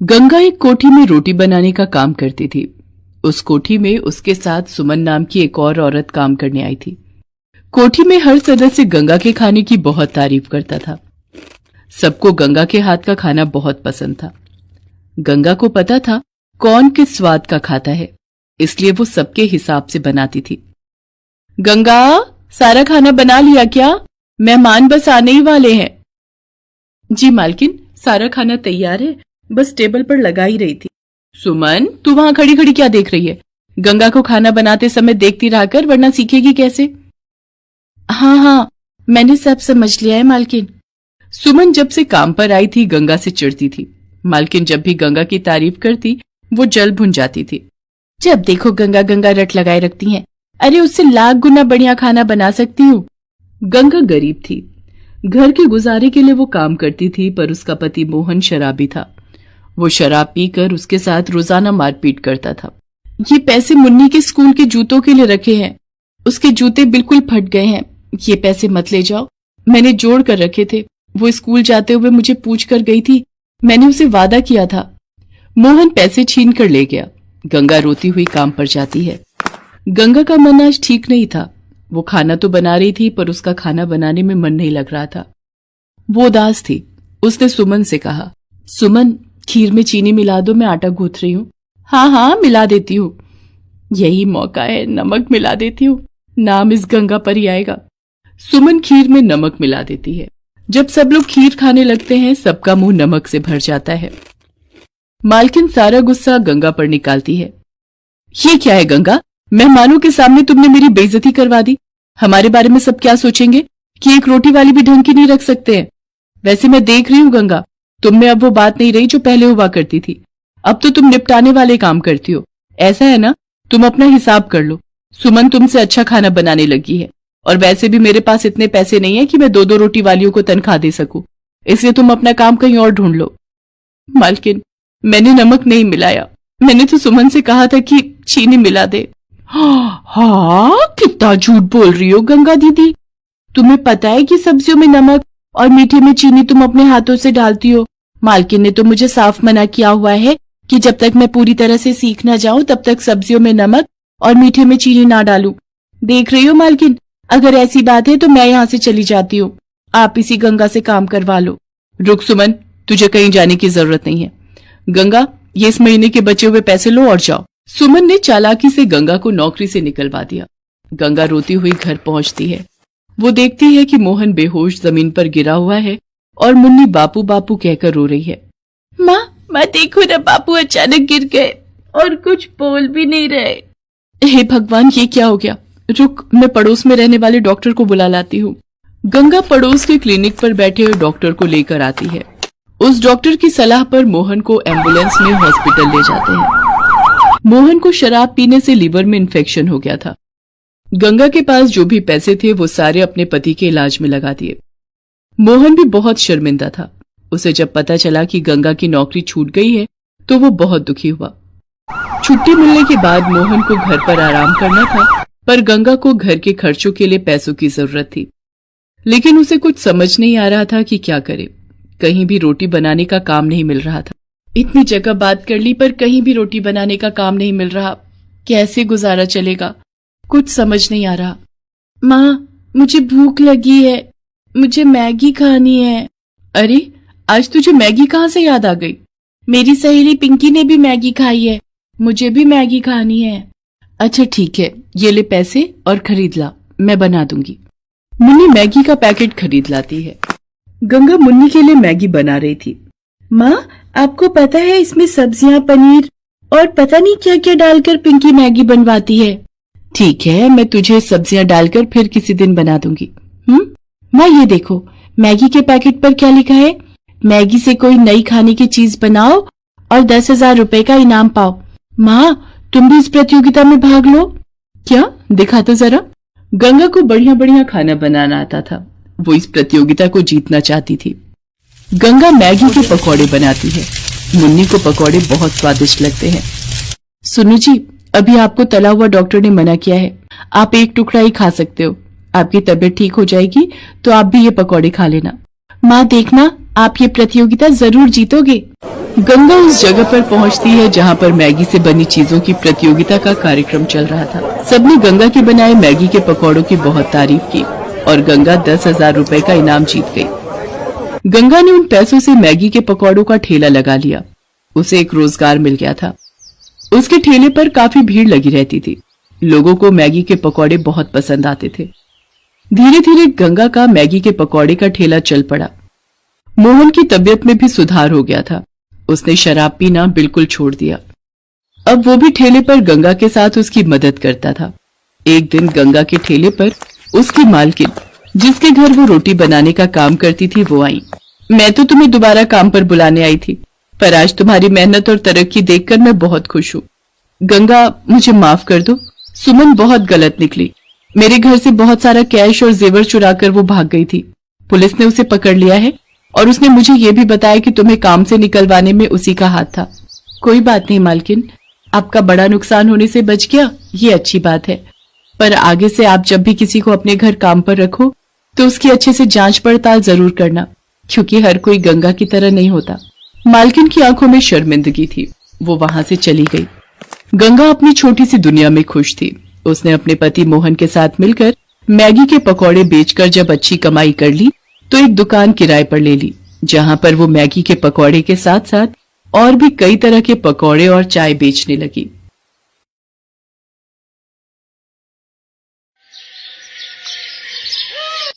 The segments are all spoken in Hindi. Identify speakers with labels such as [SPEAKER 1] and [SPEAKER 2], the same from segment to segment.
[SPEAKER 1] गंगा एक कोठी में रोटी बनाने का काम करती थी। उस कोठी में उसके साथ सुमन नाम की एक और औरत काम करने आई थी। कोठी में हर सदस्य गंगा के खाने की बहुत तारीफ करता था। सबको गंगा के हाथ का खाना बहुत पसंद था। गंगा को पता था कौन किस स्वाद का खाता है, इसलिए वो सबके हिसाब से बनाती थी। गंगा, सारा खाना बना लिया क्या? मेहमान बस आने ही वाले हैं। जी मालकिन, सारा खाना तैयार है, बस टेबल पर लगा ही रही थी। सुमन, तू वहां खड़ी खड़ी क्या देख रही है? गंगा को खाना बनाते समय देखती रहा कर, वरना सीखेगी कैसे? हाँ, मैंने सब समझ लिया है मालकिन। सुमन जब से काम पर आई थी गंगा से चिढ़ती थी। मालकिन जब भी गंगा की तारीफ करती वो जल भुन जाती थी। जब देखो गंगा गंगा रट लगाए रखती हैं। अरे उससे लाख गुना बढ़िया खाना बना सकती हूँ। गंगा गरीब थी। घर के गुजारे के लिए वो काम करती थी, पर उसका पति मोहन शराबी था। वो शराब पीकर उसके साथ रोजाना मारपीट करता था। ये पैसे मुन्नी के स्कूल के जूतों के लिए रखे हैं। उसके जूते बिल्कुल फट गए हैं। ये पैसे मत ले जाओ, मैंने जोड़ कर रखे थे। वो स्कूल जाते हुए मुझे पूछ कर गई थी, मैंने उसे वादा किया था। मोहन पैसे छीन कर ले गया। गंगा रोती हुई काम पर जाती है। गंगा का मन आज ठीक नहीं था। वो खाना तो बना रही थी, पर उसका खाना बनाने में मन नहीं लग रहा था। वो उदास थी। उसने सुमन से कहा, सुमन, खीर में चीनी मिला दो, मैं आटा गूंथ रही हूँ। हाँ, मिला देती हूँ। यही मौका है, नमक मिला देती हूँ, नाम इस गंगा पर ही आएगा। सुमन खीर में नमक मिला देती है। जब सब लोग खीर खाने लगते हैं, सबका मुंह नमक से भर जाता है। मालकिन सारा गुस्सा गंगा पर निकालती है। ये क्या है गंगा, मेहमानों के सामने तुमने मेरी बेइज्जती करवा दी। हमारे बारे में सब क्या सोचेंगे कि एक रोटी वाली भी ढंग की नहीं रख सकते हैं। वैसे मैं देख रही हूँ गंगा, तुम में अब वो बात नहीं रही जो पहले हुआ करती थी। अब तो तुम निपटाने वाले काम करती हो। ऐसा है ना, तुम अपना हिसाब कर लो। सुमन तुमसे अच्छा खाना बनाने लगी है, और वैसे भी मेरे पास इतने पैसे नहीं है कि मैं 2-2 रोटी वालियों को तनख्वाह दे सकूं। इसलिए तुम अपना काम कहीं और ढूंढ लो। मालकिन, मैंने नमक नहीं मिलाया। मैंने तो सुमन से कहा था कि चीनी मिला दे। हाँ, कितना झूठ बोल रही हो गंगा दीदी। तुम्हें पता है कि सब्जियों में नमक और मीठे में चीनी तुम अपने हाथों से डालती हो। मालकिन ने तो मुझे साफ मना किया हुआ है कि जब तक मैं पूरी तरह से सीख ना जाऊं तब तक सब्जियों में नमक और मीठे में चीनी ना डालूं। देख रही हो मालकिन, अगर ऐसी बात है तो मैं यहाँ से चली जाती हूँ। आप इसी गंगा से काम करवा लो। रुक सुमन, तुझे कहीं जाने की जरूरत नहीं है। गंगा, ये इस महीने के बचे हुए पैसे लो और जाओ। सुमन ने चालाकी से गंगा को नौकरी से निकलवा दिया। गंगा रोती हुई घर पहुंचती है। वो देखती है कि मोहन बेहोश जमीन पर गिरा हुआ है और मुन्नी बापू बापू कहकर रो रही है। माँ देखो ना, बापू अचानक गिर गए और कुछ बोल भी नहीं रहे। हे भगवान, ये क्या हो गया? रुक, मैं पड़ोस में रहने वाले डॉक्टर को बुला लाती हूँ। गंगा पड़ोस के क्लिनिक पर बैठे हुए डॉक्टर को लेकर आती है। उस डॉक्टर की सलाह पर मोहन को एम्बुलेंस में हॉस्पिटल ले जाते हैं। मोहन को शराब पीने से लीवर में इन्फेक्शन हो गया था। गंगा के पास जो भी पैसे थे वो सारे अपने पति के इलाज में लगा दिए। मोहन भी बहुत शर्मिंदा था। उसे जब पता चला कि गंगा की नौकरी छूट गई है तो वो बहुत दुखी हुआ। छुट्टी मिलने के बाद मोहन को घर पर आराम करना था, पर गंगा को घर के खर्चों के लिए पैसों की जरूरत थी। लेकिन उसे कुछ समझ नहीं आ रहा था कि क्या करे। कहीं भी रोटी बनाने का काम नहीं मिल रहा था। इतनी जगह बात कर ली, पर कहीं भी रोटी बनाने का काम नहीं मिल रहा। कैसे गुजारा चलेगा, कुछ समझ नहीं आ रहा। माँ, मुझे भूख लगी है, मुझे मैगी खानी है। अरे, आज तुझे मैगी कहाँ से याद आ गई? मेरी सहेली पिंकी ने भी मैगी खाई है, मुझे भी मैगी खानी है। अच्छा ठीक है, ये ले पैसे और खरीद ला, मैं बना दूंगी। मुन्नी मैगी का पैकेट खरीद लाती है। गंगा मुन्नी के लिए मैगी बना रही थी। माँ, आपको पता है इसमें सब्जियां, पनीर और पता नहीं क्या क्या डालकर पिंकी मैगी बनवाती है। ठीक है, मैं तुझे सब्जियां डालकर फिर किसी दिन बना दूंगी। माँ, ये देखो, मैगी के पैकेट पर क्या लिखा है? मैगी से कोई नई खाने की चीज बनाओ और 10,000 रुपए का इनाम पाओ। माँ, तुम भी इस प्रतियोगिता में भाग लो। क्या, दिखा तो जरा। गंगा को बढ़िया बढ़िया खाना बनाना आता था। वो इस प्रतियोगिता को जीतना चाहती थी। गंगा मैगी के पकौड़े बनाती है। मुन्नी को पकौड़े बहुत स्वादिष्ट लगते हैं। सुनो जी, अभी आपको तला हुआ डॉक्टर ने मना किया है। आप एक टुकड़ा ही खा सकते हो। आपकी तबीयत ठीक हो जाएगी तो आप भी ये पकौड़े खा लेना। माँ देखना, आप ये प्रतियोगिता जरूर जीतोगे। गंगा उस जगह पर पहुंचती है जहां पर मैगी से बनी चीजों की प्रतियोगिता का कार्यक्रम चल रहा था। सबने गंगा के बनाए मैगी के पकौड़ों की बहुत तारीफ की और गंगा 10,000 रुपए का इनाम जीत गई। गंगा ने उन पैसों से मैगी के पकौड़ों का ठेला लगा लिया। उसे एक रोजगार मिल गया था। उसके ठेले पर काफी भीड़ लगी रहती थी। लोगों को मैगी के पकौड़े बहुत पसंद आते थे। धीरे धीरे गंगा का मैगी के पकौड़े का ठेला चल पड़ा। मोहन की तबीयत में भी सुधार हो गया था। उसने शराब पीना बिल्कुल छोड़ दिया। अब वो भी ठेले पर गंगा के साथ उसकी मदद करता था। एक दिन गंगा के ठेले पर उसकी मालकिन, जिसके घर वो रोटी बनाने का काम करती थी, वो आई। मैं तो तुम्हें दोबारा काम पर बुलाने आई थी, पर आज तुम्हारी मेहनत और तरक्की देखकर मैं बहुत खुश हूँ। गंगा, मुझे माफ कर दो। सुमन बहुत गलत निकली। मेरे घर से बहुत सारा कैश और जेवर चुराकर वो भाग गई थी। पुलिस ने उसे पकड़ लिया है और उसने मुझे ये भी बताया कि तुम्हें काम से निकलवाने में उसी का हाथ था। कोई बात नहीं मालकिन, आपका बड़ा नुकसान होने से बच गया, ये अच्छी बात है। पर आगे से आप जब भी किसी को अपने घर काम पर रखो तो उसकी अच्छे से जांच पड़ताल जरूर करना, क्योंकि हर कोई गंगा की तरह नहीं होता। मालकिन की आंखों में शर्मिंदगी थी। वो वहां से चली गई। गंगा अपनी छोटी सी दुनिया में खुश थी। उसने अपने पति मोहन के साथ मिलकर मैगी के पकौड़े बेचकर जब अच्छी कमाई कर ली तो एक दुकान किराए पर ले ली, जहां पर वो मैगी के पकौड़े के साथ साथ और भी कई तरह के पकौड़े और चाय बेचने लगी।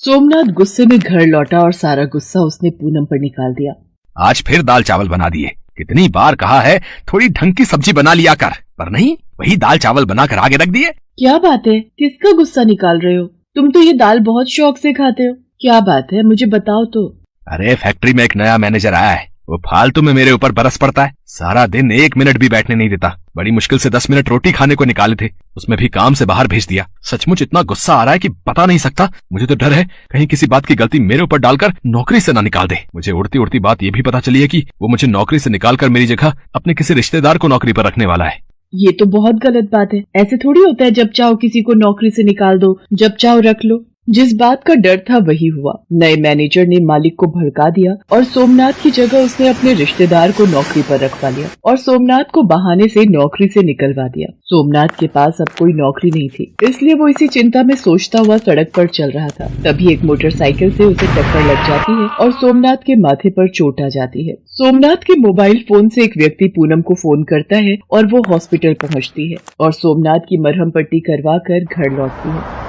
[SPEAKER 1] सोमनाथ गुस्से में घर लौटा और सारा गुस्सा उसने पूनम पर निकाल दिया।
[SPEAKER 2] आज फिर दाल चावल बना दिए। कितनी बार कहा है थोड़ी ढंग की सब्जी बना लिया कर, पर नहीं, वही दाल चावल बनाकर आगे रख दिए।
[SPEAKER 1] क्या बात है, किसका गुस्सा निकाल रहे हो? तुम तो ये दाल बहुत शौक से खाते हो। क्या बात है, मुझे बताओ तो।
[SPEAKER 2] अरे फैक्ट्री में एक नया मैनेजर आया है। वो फालतू में मेरे ऊपर बरस पड़ता है। सारा दिन 1 मिनट भी बैठने नहीं देता। बड़ी मुश्किल से 10 मिनट रोटी खाने को निकाले थे, उसमें भी काम से बाहर भेज दिया। सचमुच इतना गुस्सा आ रहा है कि बता नहीं सकता। मुझे तो डर है कहीं किसी बात की गलती मेरे ऊपर डालकर नौकरी से ना निकाल दे। मुझे उड़ती उड़ती बात ये भी पता चली है कि वो मुझे नौकरी से निकालकर मेरी जगह अपने किसी रिश्तेदार को नौकरी पर रखने वाला है।
[SPEAKER 1] ये तो बहुत गलत बात है। ऐसे थोड़ी होता है जब चाहो किसी को नौकरी से निकाल दो, जब चाहो रख लो। जिस बात का डर था वही हुआ। नए मैनेजर ने मालिक को भड़का दिया और सोमनाथ की जगह उसने अपने रिश्तेदार को नौकरी पर रखवा लिया और सोमनाथ को बहाने से नौकरी से निकलवा दिया। सोमनाथ के पास अब कोई नौकरी नहीं थी, इसलिए वो इसी चिंता में सोचता हुआ सड़क पर चल रहा था। तभी एक मोटरसाइकिल से उसे टक्कर लग जाती है और सोमनाथ के माथे पर चोट आ जाती है। सोमनाथ के मोबाइल फोन से एक व्यक्ति पूनम को फोन करता है और वो हॉस्पिटल पहुँचती है और सोमनाथ की मरहम पट्टी करवा कर घर लौटती है।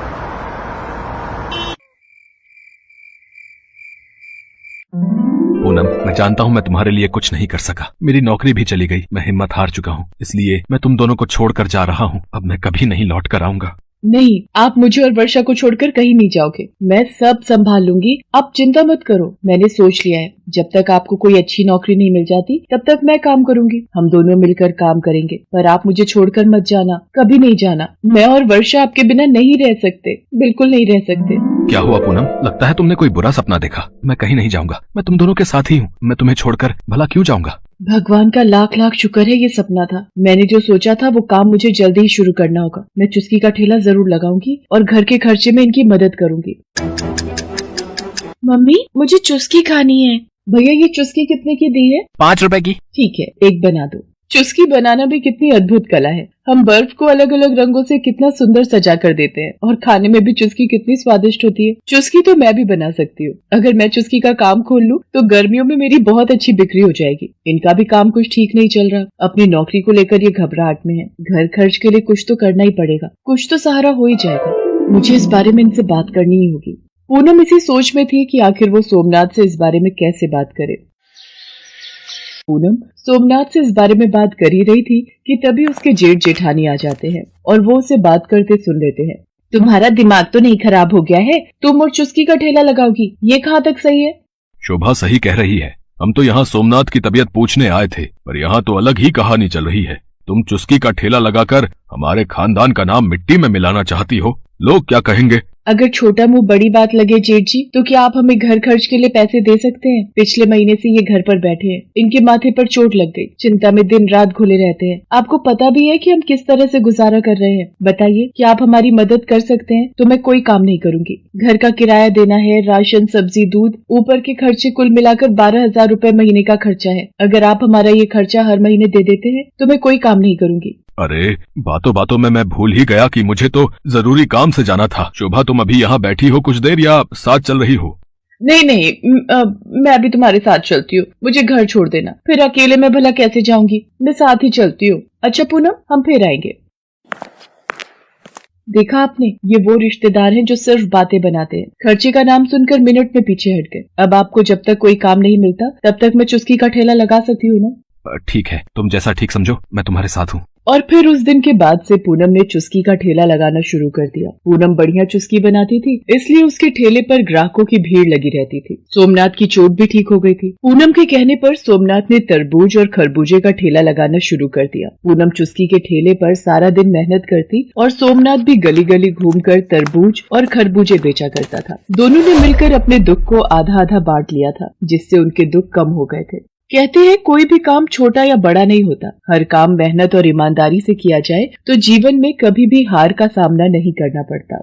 [SPEAKER 2] पूनम, मैं जानता हूँ मैं तुम्हारे लिए कुछ नहीं कर सका। मेरी नौकरी भी चली गई। मैं हिम्मत हार चुका हूँ, इसलिए मैं तुम दोनों को छोड़कर जा रहा हूँ। अब मैं कभी नहीं लौट कर आऊंगा।
[SPEAKER 1] नहीं, आप मुझे और वर्षा को छोड़कर कहीं नहीं जाओगे। मैं सब संभाल लूंगी, आप चिंता मत करो। मैंने सोच लिया है, जब तक आपको कोई अच्छी नौकरी नहीं मिल जाती तब तक मैं काम करूंगी। हम दोनों मिलकर काम करेंगे, पर आप मुझे छोड़कर मत जाना, कभी नहीं जाना। मैं और वर्षा आपके बिना नहीं रह सकते, बिल्कुल नहीं रह सकते।
[SPEAKER 2] क्या हुआ पूनम? लगता है तुमने कोई बुरा सपना देखा। मैं कहीं नहीं जाऊंगा, मैं तुम दोनों के साथ ही हूँ। मैं तुम्हें छोड़कर भला क्यों जाऊंगा?
[SPEAKER 1] भगवान का लाख लाख शुक्र है ये सपना था। मैंने जो सोचा था वो काम मुझे जल्दी ही शुरू करना होगा। मैं चुस्की का ठेला जरूर लगाऊंगी और घर के खर्चे में इनकी मदद करूंगी। मम्मी, मुझे चुस्की खानी है। भैया, ये चुस्की कितने की दी है?
[SPEAKER 2] 5 रुपए की।
[SPEAKER 1] ठीक है, एक बना दो। चुस्की बनाना भी कितनी अद्भुत कला है। हम बर्फ को अलग अलग रंगों से कितना सुंदर सजा कर देते हैं और खाने में भी चुस्की कितनी स्वादिष्ट होती है। चुस्की तो मैं भी बना सकती हूँ। अगर मैं चुस्की का काम खोल लूँ तो गर्मियों में मेरी बहुत अच्छी बिक्री हो जाएगी। इनका भी काम कुछ ठीक नहीं चल रहा। अपनी नौकरी को लेकर ये घबराहट में है। घर खर्च के लिए कुछ तो करना ही पड़ेगा, कुछ तो सहारा हो ही जाएगा। मुझे इस बारे में इनसे बात करनी ही होगी। पूनम इसी सोच में थी कि आखिर वो सोमनाथ से इस बारे में कैसे बात करे। पूनम सोमनाथ से इस बारे में बात कर ही रही थी कि तभी उसके जेठ जेठानी आ जाते हैं और वो उसे बात करते सुन लेते हैं। तुम्हारा दिमाग तो नहीं खराब हो गया है? तुम और चुस्की का ठेला लगाओगी, ये कहाँ तक सही है?
[SPEAKER 2] शोभा सही कह रही है। हम तो यहाँ सोमनाथ की तबीयत पूछने आए थे, पर यहाँ तो अलग ही कहानी चल रही है। तुम चुस्की का ठेला लगाकर हमारे खानदान का नाम मिट्टी में मिलाना चाहती हो। लोग क्या कहेंगे?
[SPEAKER 1] अगर छोटा मुंह बड़ी बात लगे जेठ जी, तो क्या आप हमें घर खर्च के लिए पैसे दे सकते हैं? पिछले महीने से ये घर पर बैठे हैं, इनके माथे पर चोट लग गई, चिंता में दिन रात घुले रहते हैं। आपको पता भी है कि हम किस तरह से गुजारा कर रहे हैं। बताइए, क्या आप हमारी मदद कर सकते हैं? तो मैं कोई काम नहीं करूंगी। घर का किराया देना है, राशन, सब्जी, दूध, ऊपर के खर्चे कुल मिलाकर 12,000 रूपए महीने का खर्चा है। अगर आप हमारा ये खर्चा हर महीने दे देते हैं तो मैं कोई काम नहीं करूंगी।
[SPEAKER 2] अरे बातों बातों में मैं भूल ही गया कि मुझे तो जरूरी काम से जाना था। शोभा, तुम अभी यहाँ बैठी हो कुछ देर या साथ चल रही हो?
[SPEAKER 1] नहीं नहीं, मैं अभी तुम्हारे साथ चलती हूँ। मुझे घर छोड़ देना, फिर अकेले मैं भला कैसे जाऊंगी। मैं साथ ही चलती हूँ। अच्छा पूनम, हम फिर आएंगे। देखा आपने, ये वो रिश्तेदार हैं जो सिर्फ बातें बनाते हैं। खर्चे का नाम सुनकर मिनट में पीछे हट गए। अब आपको जब तक कोई काम नहीं मिलता तब तक मैं चुस्की का ठेला लगा सकती हूँ ना?
[SPEAKER 2] ठीक है, तुम जैसा ठीक समझो, मैं तुम्हारे साथ हूँ।
[SPEAKER 1] और फिर उस दिन के बाद से पूनम ने चुस्की का ठेला लगाना शुरू कर दिया। पूनम बढ़िया चुस्की बनाती थी, इसलिए उसके ठेले पर ग्राहकों की भीड़ लगी रहती थी। सोमनाथ की चोट भी ठीक हो गई थी। पूनम के कहने पर सोमनाथ ने तरबूज और खरबूजे का ठेला लगाना शुरू कर दिया। पूनम चुस्की के ठेले पर सारा दिन मेहनत करती और सोमनाथ भी गली गली घूमकर तरबूज और खरबूजे बेचा करता था। दोनों ने मिलकर अपने दुख को आधा आधा बांट लिया था, जिससे उनके दुख कम हो गए थे। कहते हैं कोई भी काम छोटा या बड़ा नहीं होता, हर काम मेहनत और ईमानदारी से किया जाए तो जीवन में कभी भी हार का सामना नहीं करना पड़ता।